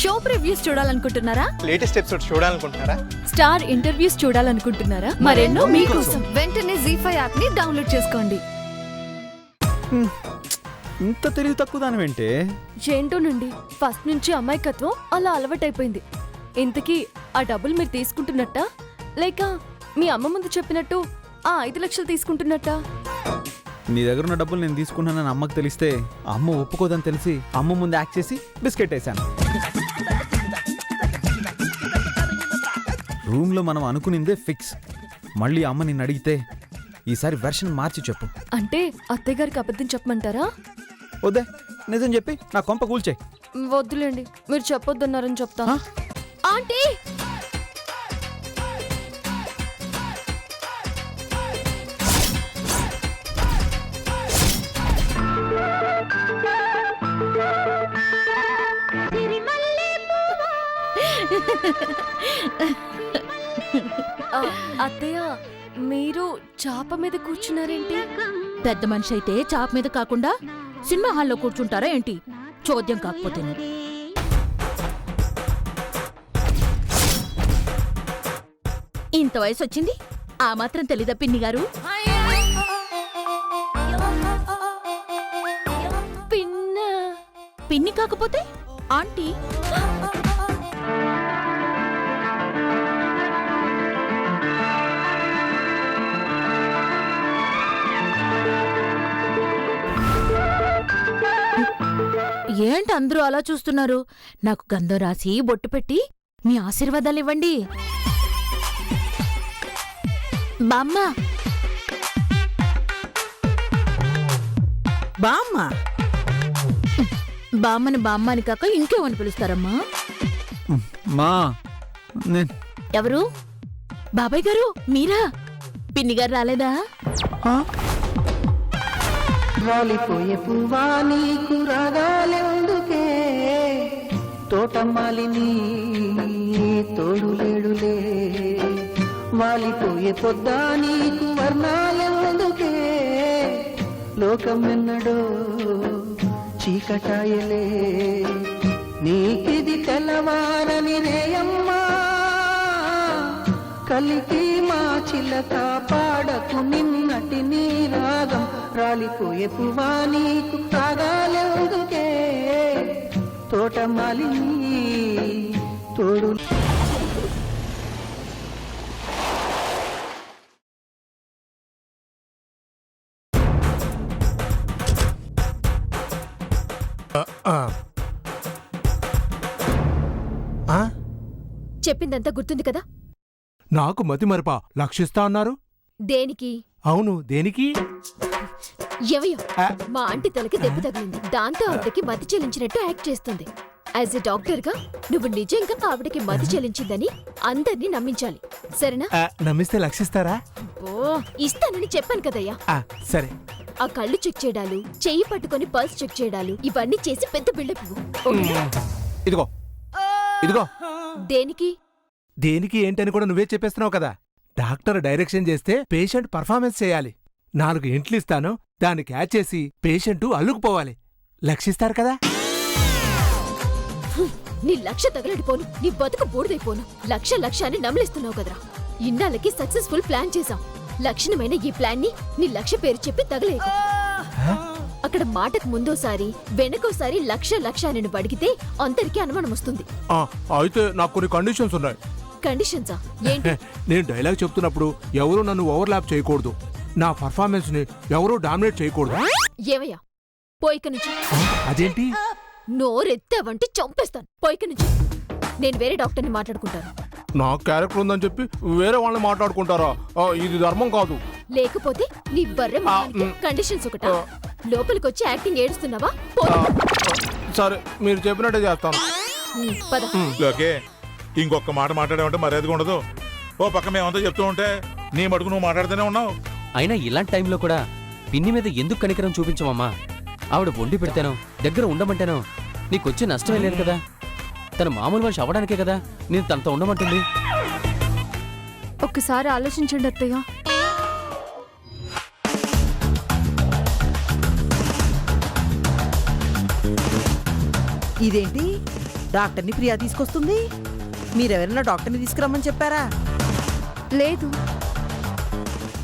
Show previews చూడాలనుకుంటున్నారా? Latest episode చూడాలనుకుంటున్నారా? Star interviews చూడాలనుకుంటున్నారా? మరెన్నో మీకోసం వెంటనే ZEE5 యాప్ ని డౌన్లోడ్ చేసుకోండి. ఇంత తెలివి తక్కువ దానివేంటే? ఏంటో నుండి ఫస్ట్ నుంచి అమాయకత్వం అలా అలవాటైపోయింది. ఇంతకీ ఆ డబ్బులు మీరు తీసుకుంటున్నట్టా లేక మీ అమ్మ ముందు చెప్పినట్టు ఆ 5 లక్షలు తీసుకుంటున్నట్టా? నీ దగ్గర ఉన్న డబ్బులు నేను తీసుకున్నానని అమ్మకు తెలిస్తే అమ్మ ఒప్పుకోదని తెలిసి అమ్మ ముందు యాక్ట్ చేసి బిస్కెట్ వేసాను. రూమ్లో మనం అనుకునిందే ఫిక్స్. మళ్ళీ అమ్మ నిన్ను అడిగితే ఈసారి వెర్షన్ మార్చి చెప్పు. అంటే అత్తయ్య గారికి అబద్ధం చెప్పమంటారా? వద్దే, నిజం చెప్పి నా కొంప కూల్చేయి. వద్దులేండి, మీరు చెప్పొద్దన్నారని చెప్తా. ఆంటీ, అత్తయ్య మీరు చాప మీద కూర్చున్నారేంటి? పెద్ద మనిషి అయితే చాప్ మీద కాకుండా సినిమా హాల్లో కూర్చుంటారా ఏంటి? చోద్యం కాకపోతే ఇంత వయసు వచ్చింది, ఆ మాత్రం తెలీదా పిన్ని గారు? పిన్ని కాకపోతే ఆంటీ. ఏంటి అందరూ అలా చూస్తున్నారు? నాకు గంధం రాసి బొట్టు పెట్టి మీ ఆశీర్వాదాలు ఇవ్వండి. బామ్మ, బామ్మ, బామ్మని బామ్మ అని కాక ఇంకేమని పిలుస్తారమ్మా? మా నేను ఎవరు? బాబాయ్ గారు మీరా? పిన్ని గారు రాలేదా? వాలిపోయే పువ్వా నీకు రాగాలెందుకే, తోటమాలిని తోడులేడులే, వాలిపోయే పొద్దా నీకు వర్ణాలెందుకే, లోకమెన్నడో చీకటాయలే, నీకిది తెల్లవారని రేయమ్మా, కలికి మా చిలక పాడకు నిన్నటి నీ రాగం, రాలిపోయే పువ్వా నీకు రాగాలెందుకే, తోటమాలిని తోడు. చెప్పిందంతా గుర్తుంది కదా? నాకు మతి మరపా, లక్షిస్తా అన్నారు. దేనికి? అవును, దేనికి? ఎవయో మా ఆంటీ తలకి దెబ్బ తగిలింది. దాంతో ఆవిడకి మతి చెల్లించినట్టు యాక్ట్ చేస్తుంది. యాజ్ ఎ డాక్టర్ గా నువ్వు నిజంగా ఆవిడకి మతి చెల్లించిందని అందరినీ నమ్మించాలి, సరేనా? నమ్మిస్తే లక్షిస్తారా? ఓ, ఇస్తానని చెప్పాను కదయ్యా. సరే. ఆ కళ్ళు చెక్ చేయడాలు, చెయ్యి పట్టుకొని పల్స్ చెక్ చేయడాలు, ఇవన్నీ చేసి పెద్ద బిల్డప్ ఇవ్వు. ఇదిగో ఇదిగో. దేనికి? దేనికి ఏంటని కూడా నువ్వే చెప్పేస్తున్నావు కదా. డాక్టర్ డైరెక్షన్ చేస్తే పేషెంట్ పర్ఫార్మెన్స్ చేయాలి. 4 ఇంట్లు ఇస్తాను, దాన్ని క్యాచ్ చేసి పేషెంట్ అల్లుకుపోవాలి. లక్షిస్తారు కదా? నీ లక్ష తగలడిపోను, నీ బతుకు బూడిదైపోను. లక్ష అని నమలేస్తున్నావు కదరా. ఇన్నాళ్ళకి సక్సెస్ఫుల్ ప్లాన్ చేశాం. లక్షణమైన ఈ ప్లాన్ ని నీ లక్ష పేరు చెప్పి తగలేకు. అక్కడ మాటకు ముందోసారి వెనకోసారి లక్ష అని నువ్వు అడిగితే అందరికీ అనుమానం వస్తుంది. అయితే నాకు కొన్ని కండిషన్స్ ఉన్నాయి. కండిషన్సా? ఏంటి? నేను డైలాగ్ చెప్తున్నప్పుడు ఎవరూ నన్ను ఓవర్లాప్ చేయకూడదు. నా పర్ఫార్మెన్స్ ని ఎవరూ డామినేట్ చేయకూడదు. ఏవయ్యా, పోయిక నుంచి. అదేంటి? నోరెత్తావంటే చంపేస్తాను. పోయిక నుంచి. నేను వేరే డాక్టర్ని మాట్లాడుకుంటాను. నా క్యారెక్టర్ ఉందని చెప్పి వేరే వాళ్ళని మాట్లాడుకుంటారా? ఇది ధర్మం కాదు. లేకపోతే నీ బర్రె కండిషన్స్ ఒకట. లోపలికొచ్చి యాక్టింగ్ ఏడుస్తున్నావా? సరే, మీరు చెప్పినట్టే చేస్తాను. పద. ఓకే, ఇంకొక మాట మాట్లాడామంటే మర్యాదగా ఉండదు. ఓ పక్క మేమంతా చెప్తూ ఉంటే నీ మటుకు నువ్వు మాట్లాడుతూనే ఉన్నావు. అయినా ఇలాంటి టైంలో కూడా పిన్ని మీద ఎందుకు కనికరం చూపించమమ్మా? ఆవిడ వండి పెడితేనో దగ్గర ఉండమంటేనో నీకొచ్చే నష్టమే లేదు కదా. తన మామూలు మనిషి అవ్వడానికే కదా నేను తనతో ఉండమంటుంది. ఒక్కసారి ఆలోచించండి అత్తయ్య. ఇదేంటి డాక్టర్ని ప్రియా తీసుకొస్తుంది. మీరెవరైనా డాక్టర్ని తీసుకురమ్మని చెప్పారా? లేదు.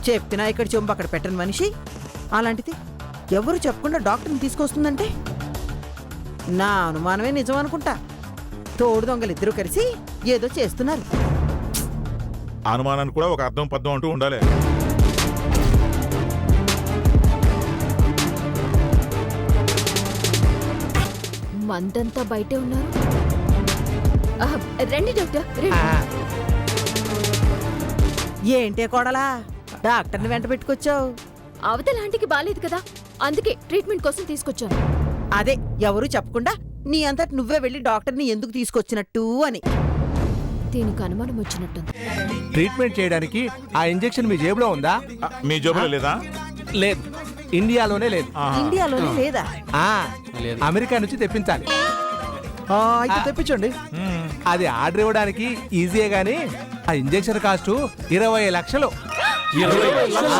చెప్పినా ఇక్కడ చెంబు అక్కడ పెట్టని మనిషి అలాంటిది ఎవరు చెప్పకుండా డాక్టర్ని తీసుకొస్తుందంటే నా అనుమానమే నిజం అనుకుంటా. తోడు దొంగలిద్దరూ కలిసి ఏదో చేస్తున్నారు. అనుమానానికి కూడా ఒక అర్థం పద్ధం అంటూ ఉండాలి. మందంతా బయటే ఉన్నారు. రండి డాక్టర్ రండి. ఏంటే కోడలా డాక్టర్ని వెంట పెట్టుకొచ్చావు? అవతల ఆంటీకి బాలేదు కదా, అందుకే ట్రీట్మెంట్ కోసం తీసుకొచ్చాను. అదే ఎవరు చెప్పకుండా నీ అంతటి నువ్వే వెళ్ళి డాక్టర్ని ఎందుకు తీసుకొచ్చినట్టు అని. దీనికి అనుమానం వచ్చినట్టుంది. ట్రీట్మెంట్ చేయడానికి ఆ ఇంజెక్షన్ మీ జేబులో ఉందా? మీ జోబులో లేదా? లేదు, ఇండియాలోనే లేదు. ఇండియాలోనే లేదా? లేదు. అమెరికా నుంచి తెప్పించాలి. అయితే తెప్పించండి. అది ఆర్డర్ ఇవ్వడానికి ఈజీయే గానీ ఆ ఇంజెక్షన్ కాస్ట్ 20 లక్షలు. 20 లక్షలు?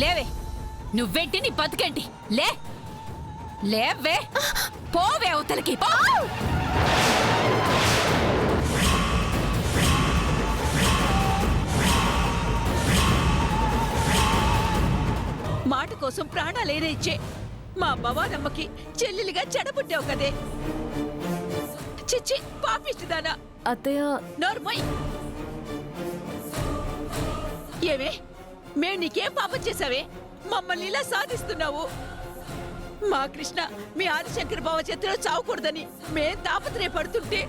లేవే, నువ్వేంటి నీ బతుకేంటి? లే లేవే, పోవే అవతలకి పో. మాట కోసం ప్రాణాలేనే ఇచ్చే మా భవానమ్మకి చెల్లెలిగా చెడబుట్టావు కదే. చిచ్చి పాపిష్టిదానా. అత్తయ్య నోర్మోయ్. ఏమే, మేము నీకేం పాపం చేసావే? మమ్మల్ని ఇలా సాధిస్తున్నావు. మా కృష్ణ మీ ఆదిశంకర్ బావ చేతిలో చావకూడదని మేం తాపత్రయపడుతుంటే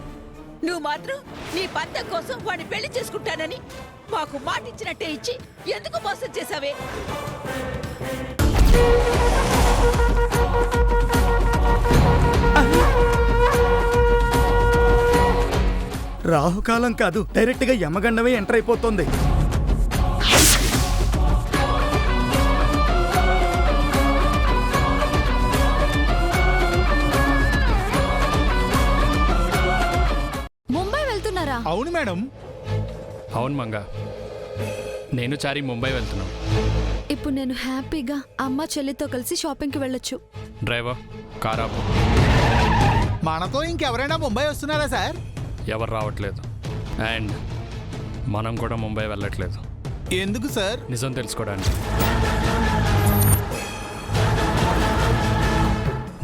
నువ్వు మాత్రం నీ పంతం కోసం వాడిని పెళ్లి చేసుకుంటానని మాకు మాట ఇచ్చినట్టే ఇచ్చి ఎందుకు మోసం చేసావే? రాహుకాలం కాదు, డైరెక్ట్ గా యమగండమే ఎంటర్ అయిపోతుంది. ముంబై వెళ్తున్నారా? అవును మేడం. అవును మంగ, నేను చారి ముంబై వెళ్తున్నాం. ఇప్పుడు నేను హ్యాపీగా అమ్మ చెల్లితో కలిసి షాపింగ్కి వెళ్ళొచ్చు. డ్రైవర్ కార్ ఆపు. మనతో ఇంకెవరైనా ముంబై వస్తున్నారా సార్? ఎవరు రావట్లేదు, అండ్ మనం కూడా ముంబై వెళ్ళట్లేదు. ఎందుకు సార్? నిజం తెలుసుకోవడానికి.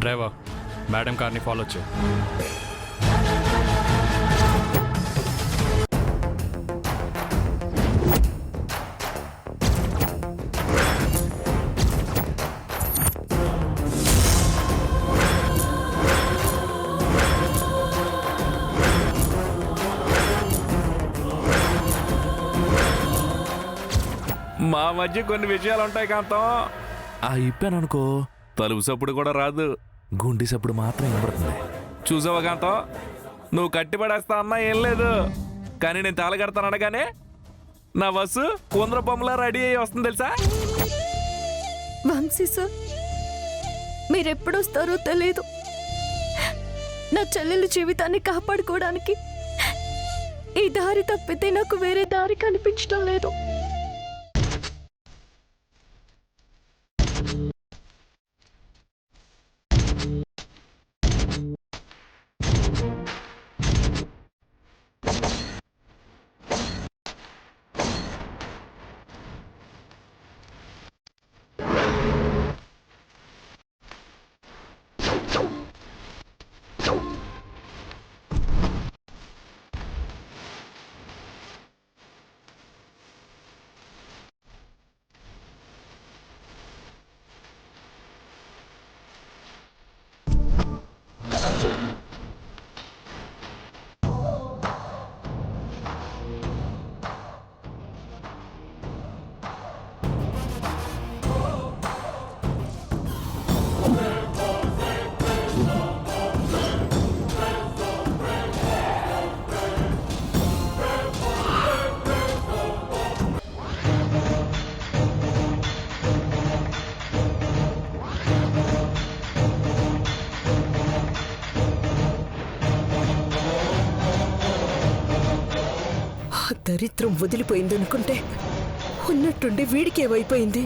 డ్రైవర్ మేడం కార్ని ఫాలో చేయి. మా మధ్య కొన్ని విషయాలు ఉంటాయి కాంతం. ఆ ఇప్పాననుకో తలుపు సప్పుడు కూడా రాదు, గుండి సప్పుడు మాత్రం వినబడుతుంది. చూసావా కాంతం, నువ్వు కట్టిపడేస్తా అన్నా ఏం లేదు, కానీ నేను తాళగడతాను అనగానే నా బస్సు కుందర బొమ్మలా రెడీ అయ్యి వస్తుంది తెలుసా? వంశీ సార్, మీరెప్పుడొస్తారో తెలీదు. నా చెల్లెలు జీవితాన్ని కాపాడుకోవడానికి ఈ దారి తప్పితే నాకు వేరే దారి కనిపించడం లేదు. దరిద్రం వదిలిపోయిందనుకుంటే ఉన్నట్టుండి వీడికేమైపోయింది?